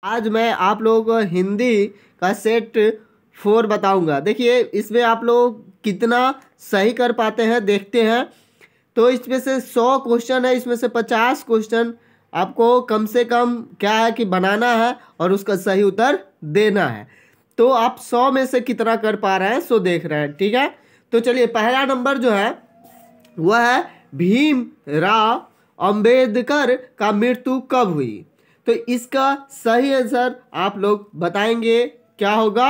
आज मैं आप लोगों को हिंदी का सेट 4 बताऊंगा। देखिए इसमें आप लोग कितना सही कर पाते हैं देखते हैं। तो इसमें से 100 क्वेश्चन है, इसमें से 50 क्वेश्चन आपको कम से कम क्या है कि बनाना है और उसका सही उत्तर देना है। तो आप 100 में से कितना कर पा रहे हैं सो देख रहे हैं, ठीक है। तो चलिए पहला नंबर जो है वह है भीम राव अंबेडकर का मृत्यु कब हुई। तो इसका सही आंसर आप लोग बताएंगे क्या होगा।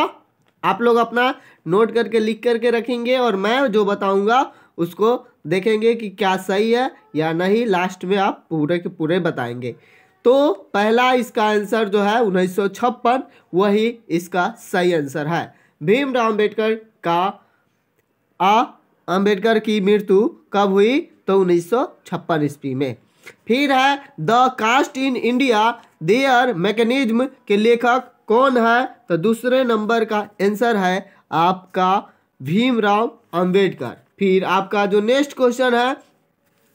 आप लोग अपना नोट करके लिख करके रखेंगे और मैं जो बताऊंगा उसको देखेंगे कि क्या सही है या नहीं। लास्ट में आप पूरे के पूरे बताएंगे। तो पहला इसका आंसर जो है 1956 वही इसका सही आंसर है। भीमराव अंबेडकर का अंबेडकर की मृत्यु कब हुई तो 1956 ईस्वी में। फिर है the caste in India their mechanism के लेखक कौन है। तो दूसरे नंबर का आंसर है आपका भीमराव अंबेडकर। फिर आपका जो नेक्स्ट क्वेश्चन है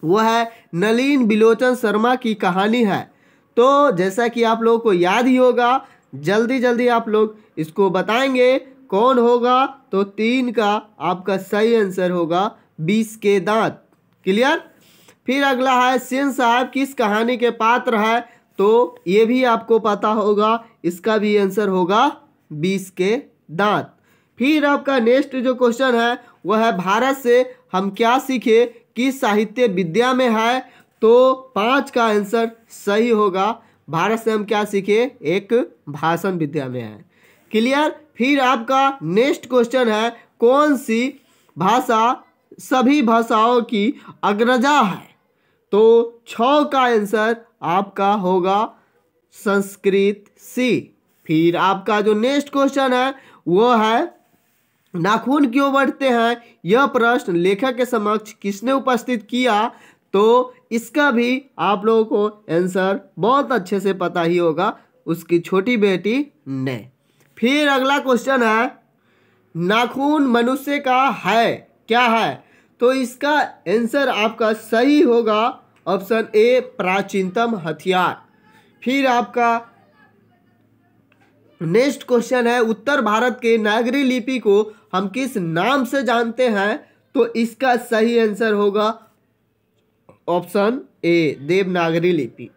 वह है नलिन बिलोचन शर्मा की कहानी है। तो जैसा कि आप लोगों को याद ही होगा, जल्दी जल्दी आप लोग इसको बताएंगे कौन होगा। तो 3 का आपका सही आंसर होगा 20 के दांत। क्लियर। फिर अगला है सेन साहब किस कहानी के पात्र है। तो ये भी आपको पता होगा, इसका भी आंसर होगा 20 के दांत। फिर आपका नेक्स्ट जो क्वेश्चन है वह है भारत से हम क्या सीखे किस साहित्य विद्या में है। तो 5 का आंसर सही होगा, भारत से हम क्या सीखे एक भाषण विद्या में है। क्लियर। फिर आपका नेक्स्ट क्वेश्चन है कौन सी भाषा सभी भाषाओं की अग्रजा है। तो 6 का आंसर आपका होगा संस्कृत सी। फिर आपका जो नेक्स्ट क्वेश्चन है वो है नाखून क्यों बढ़ते हैं यह प्रश्न लेखक के समक्ष किसने उपस्थित किया। तो इसका भी आप लोगों को आंसर बहुत अच्छे से पता ही होगा, उसकी छोटी बेटी ने। फिर अगला क्वेश्चन है नाखून मनुष्य का है क्या है। तो इसका आंसर आपका सही होगा ऑप्शन ए प्राचीनतम हथियार। फिर आपका नेक्स्ट क्वेश्चन है उत्तर भारत के नागरी लिपि को हम किस नाम से जानते हैं। तो इसका सही आंसर होगा ऑप्शन ए देवनागरी लिपि।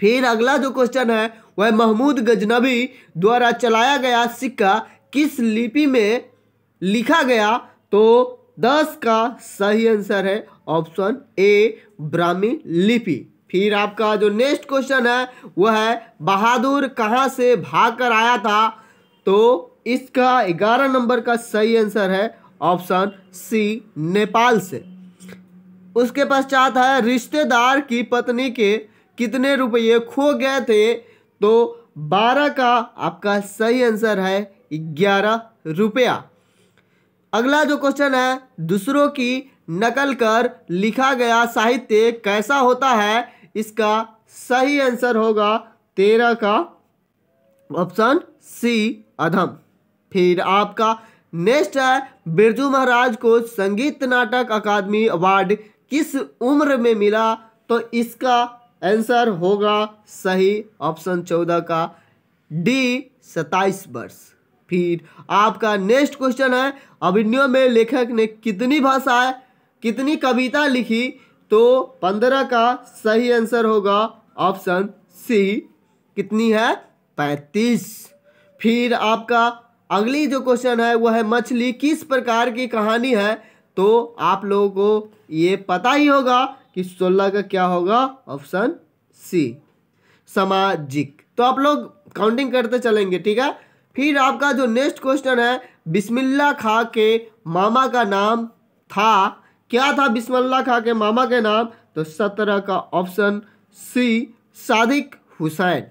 फिर अगला जो क्वेश्चन है वह महमूद गजनबी द्वारा चलाया गया सिक्का किस लिपि में लिखा गया। तो 10 का सही आंसर है ऑप्शन ए ब्राह्मी लिपि। फिर आपका जो नेक्स्ट क्वेश्चन है वह है बहादुर कहाँ से भाग कर आया था। तो इसका 11 नंबर का सही आंसर है ऑप्शन सी नेपाल से। उसके पश्चात है रिश्तेदार की पत्नी के कितने रुपये खो गए थे। तो 12 का आपका सही आंसर है 11 रुपया। अगला जो क्वेश्चन है दूसरों की नकल कर लिखा गया साहित्य कैसा होता है। इसका सही आंसर होगा 13 का ऑप्शन सी अधम। फिर आपका नेक्स्ट है बिरजू महाराज को संगीत नाटक अकादमी अवार्ड किस उम्र में मिला। तो इसका आंसर होगा सही ऑप्शन 14 का डी 27 वर्ष। फिर आपका नेक्स्ट क्वेश्चन है अभिनयों में लेखक ने कितनी भाषाएं कितनी कविता लिखी। तो 15 का सही आंसर होगा ऑप्शन सी कितनी है 35। फिर आपका अगली जो क्वेश्चन है वह है मछली किस प्रकार की कहानी है। तो आप लोगों को ये पता ही होगा कि 16 का क्या होगा ऑप्शन सी सामाजिक। तो आप लोग काउंटिंग करते चलेंगे, ठीक है। फिर आपका जो नेक्स्ट क्वेश्चन है बिस्मिल्लाह खां के मामा का नाम था क्या था। बिस्मिल्लाह खां के मामा के नाम तो 17 का ऑप्शन सी सादिक हुसैन।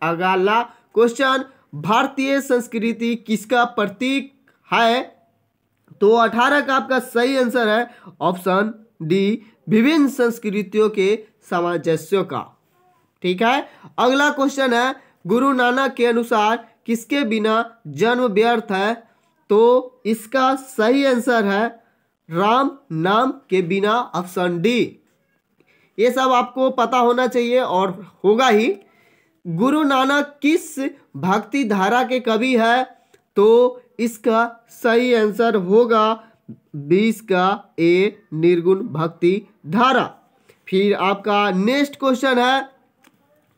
अगला क्वेश्चन भारतीय संस्कृति किसका प्रतीक है। तो 18 का आपका सही आंसर है ऑप्शन डी विभिन्न संस्कृतियों के सामंजस्य का, ठीक है। अगला क्वेश्चन है गुरु नानक के अनुसार किसके बिना जन्म व्यर्थ है। तो इसका सही आंसर है राम नाम के बिना ऑप्शन डी। ये सब आपको पता होना चाहिए और होगा ही। गुरु नानक किस भक्ति धारा के कवि है? तो इसका सही आंसर होगा 20 का ए, निर्गुण भक्ति धारा। फिर आपका नेक्स्ट क्वेश्चन है,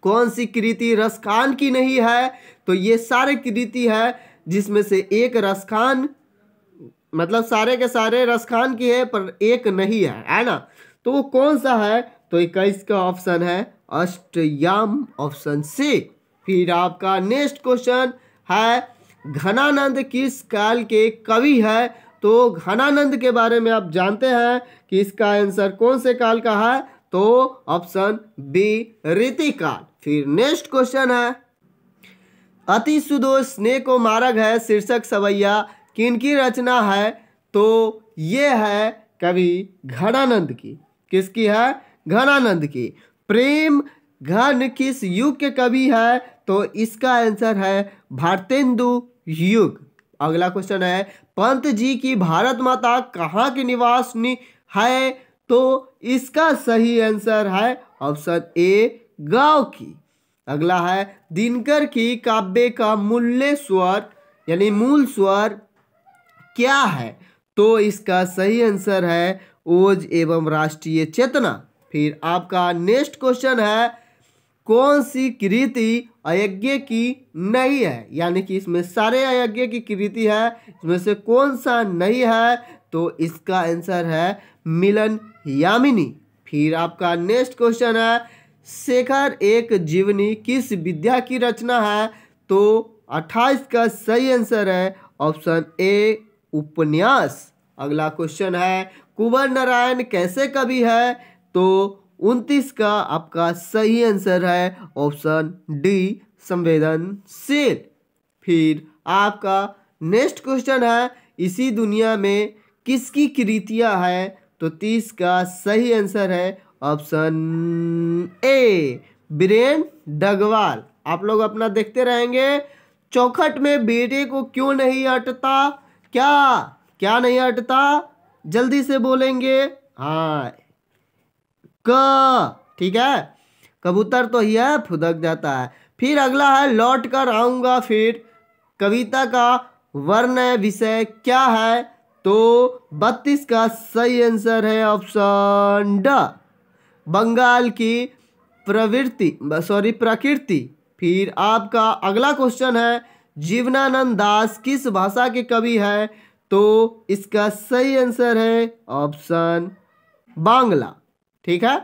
कौन सी कृति रसखान की नहीं है? तो ये सारे कृति है जिसमें से एक रसखान, मतलब सारे के सारे रसखान की है पर एक नहीं है ना? तो वो कौन सा है? तो 21 का ऑप्शन है अष्टयाम, ऑप्शन सी। फिर आपका नेक्स्ट क्वेश्चन है, घनानंद किस काल के कवि है? तो घनानंद के बारे में आप जानते हैं कि इसका आंसर कौन से काल का है? तो ऑप्शन बी, रीतिकाल। फिर नेक्स्ट क्वेश्चन है, अति सुदोष स्नेह को मार्ग है शीर्षक सवैया किनकी रचना है? तो ये है कवि घनानंद की। किसकी है? घनानंद की। प्रेम घन किस युग के कवि है? तो इसका आंसर है भारतेंदु युग। अगला क्वेश्चन है, पंत जी की भारत माता कहाँ की निवासनी है? तो इसका सही आंसर है ऑप्शन ए, गांव की। अगला है, दिनकर की काव्य का मूल्य स्वर यानी मूल स्वर क्या है? तो इसका सही आंसर है ओज एवं राष्ट्रीय चेतना। फिर आपका नेक्स्ट क्वेश्चन है, कौन सी कृति अयज्ञ की नहीं है? यानी कि इसमें सारे अयज्ञ की कृति है, इसमें से कौन सा नहीं है? तो इसका आंसर है मिलन यामिनी। फिर आपका नेक्स्ट क्वेश्चन है, शेखर एक जीवनी किस विद्या की रचना है? तो 28 का सही आंसर है ऑप्शन ए, उपन्यास। अगला क्वेश्चन है, कुंवर नारायण कैसे कवि है? तो 29 का आपका सही आंसर है ऑप्शन डी, संवेदनशील। फिर आपका नेक्स्ट क्वेश्चन है, इसी दुनिया में किसकी कृतियां है? तो 30 का सही आंसर है ऑप्शन ए, बीरेन डगवाल। आप लोग अपना देखते रहेंगे। चौखट में बेटे को क्यों नहीं अटता? क्या नहीं अटता? जल्दी से बोलेंगे। हाँ, क। ठीक है, कबूतर तो ही है, फुदक जाता है। फिर अगला है, लौट कर आऊंगा फिर कविता का वर्ण विषय क्या है? तो 32 का सही आंसर है ऑप्शन ड, बंगाल की प्रकृति। फिर आपका अगला क्वेश्चन है, जीवनानंद दास किस भाषा के कवि है? तो इसका सही आंसर है ऑप्शन बांग्ला। ठीक है,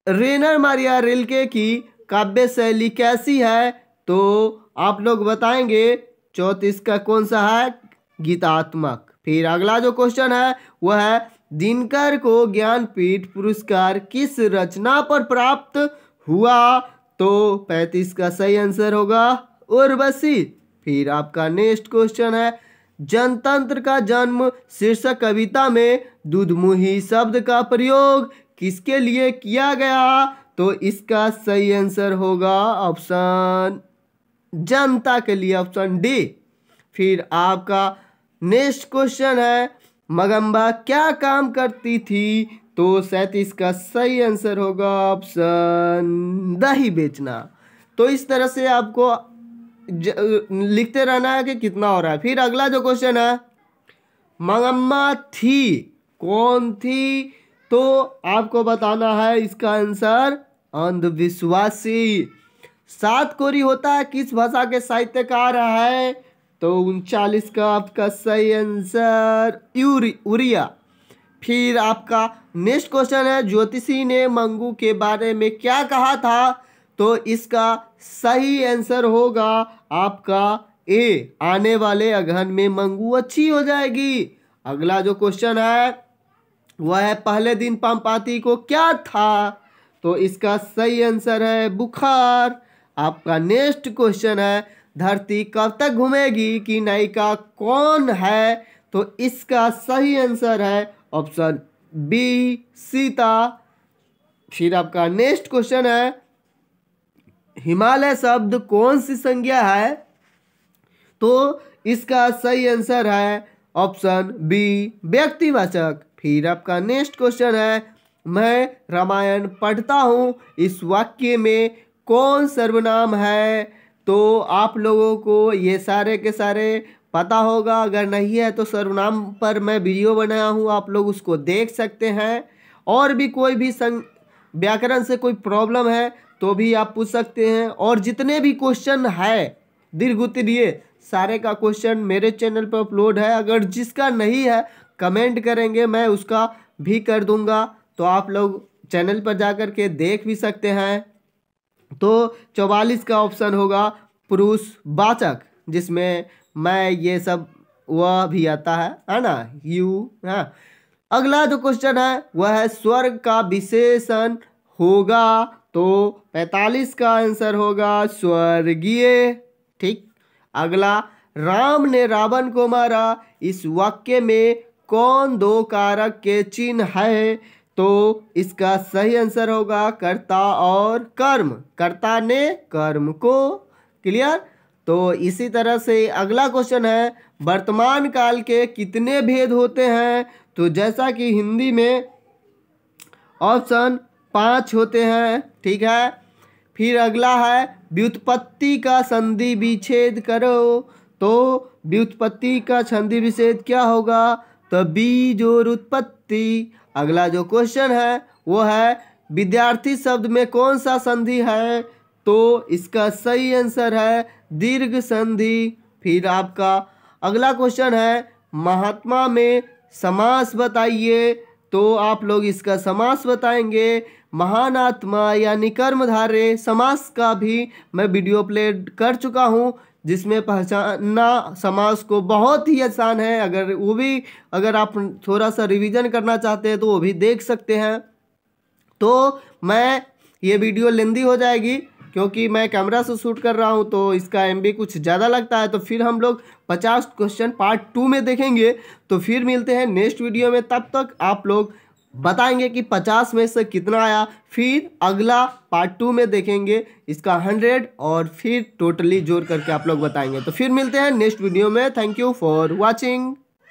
रेनर मारिया रिल्के की काव्य शैली कैसी है? तो आप लोग बताएंगे। 34 का कौन सा है? गीतात्मक। फिर अगला जो क्वेश्चन है वह है, दिनकर को ज्ञानपीठ पुरस्कार किस रचना पर प्राप्त हुआ? तो 35 का सही आंसर होगा उर्वशी। फिर आपका नेक्स्ट क्वेश्चन है, जनतंत्र का जन्म शीर्षक कविता में दुधमुही शब्द का प्रयोग किसके लिए किया गया? तो इसका सही आंसर होगा ऑप्शन जनता के लिए, ऑप्शन डी। फिर आपका नेक्स्ट क्वेश्चन है, मगम्बा क्या काम करती थी? तो 37 का सही आंसर होगा ऑप्शन दही बेचना। तो इस तरह से आपको लिखते रहना है कि कितना हो रहा है। फिर अगला जो क्वेश्चन है, मंगम्मा थी कौन थी? तो आपको बताना है इसका आंसर अंधविश्वासी। सात कोरी होता है किस भाषा के साहित्यकार है? तो 39 का आपका सही आंसर उड़िया। फिर आपका नेक्स्ट क्वेश्चन है, ज्योतिषी ने मंगू के बारे में क्या कहा था? तो इसका सही आंसर होगा आपका ए, आने वाले अगहन में मंगू अच्छी हो जाएगी। अगला जो क्वेश्चन है वह है, पहले दिन पंपाती को क्या था? तो इसका सही आंसर है बुखार। आपका नेक्स्ट क्वेश्चन है, धरती कब तक घूमेगी की नायिका कौन है? तो इसका सही आंसर है ऑप्शन बी, सीता। फिर आपका नेक्स्ट क्वेश्चन है, हिमालय शब्द कौन सी संज्ञा है? तो इसका सही आंसर है ऑप्शन बी, व्यक्तिवाचक। फिर आपका नेक्स्ट क्वेश्चन है, मैं रामायण पढ़ता हूँ, इस वाक्य में कौन सर्वनाम है? तो आप लोगों को ये सारे के सारे पता होगा। अगर नहीं है तो सर्वनाम पर मैं वीडियो बनाया हूँ, आप लोग उसको देख सकते हैं। और भी कोई भी व्याकरण से कोई प्रॉब्लम है तो भी आप पूछ सकते हैं। और जितने भी क्वेश्चन है दीर्घ उत्तरीय सारे का क्वेश्चन मेरे चैनल पर अपलोड है। अगर जिसका नहीं है कमेंट करेंगे, मैं उसका भी कर दूंगा, तो आप लोग चैनल पर जाकर के देख भी सकते हैं। तो 44 का ऑप्शन होगा पुरुषवाचक, जिसमें मैं ये सब वह भी आता है ना, यू। हाँ, अगला जो क्वेश्चन है वह है स्वर्ग का विशेषण होगा, तो 45 का आंसर होगा स्वर्गीय। ठीक। अगला, राम ने रावण को मारा, इस वाक्य में कौन दो कारक के चिन्ह है? तो इसका सही आंसर होगा कर्ता और कर्म, कर्ता ने कर्म को। क्लियर? तो इसी तरह से अगला क्वेश्चन है वर्तमान काल के कितने भेद होते हैं? तो जैसा कि हिंदी में ऑप्शन 5 होते हैं। ठीक है। फिर अगला है व्युत्पत्ति का संधि विच्छेद करो, तो व्युत्पत्ति का संधि विच्छेद क्या होगा? तो बीज और उत्पत्ति। अगला जो क्वेश्चन है वो है विद्यार्थी शब्द में कौन सा संधि है? तो इसका सही आंसर है दीर्घ संधि। फिर आपका अगला क्वेश्चन है महात्मा में समास बताइए, तो आप लोग इसका समास बताएंगे। महान आत्मा यानी कर्मधारय समास का भी मैं वीडियो अपलोड कर चुका हूँ, जिसमें पहचानना समास को बहुत ही आसान है। अगर आप थोड़ा सा रिवीजन करना चाहते हैं तो वो भी देख सकते हैं। तो मैं ये वीडियो लेंदी हो जाएगी क्योंकि मैं कैमरा से शूट कर रहा हूँ, तो इसका MB कुछ ज़्यादा लगता है। तो फिर हम लोग 50 क्वेश्चन पार्ट 2 में देखेंगे। तो फिर मिलते हैं नेक्स्ट वीडियो में, तब तक आप लोग बताएंगे कि 50 में से कितना आया। फिर अगला पार्ट 2 में देखेंगे इसका 100 और फिर टोटली जोड़ करके आप लोग बताएंगे। तो फिर मिलते हैं नेक्स्ट वीडियो में। Thank you for watching.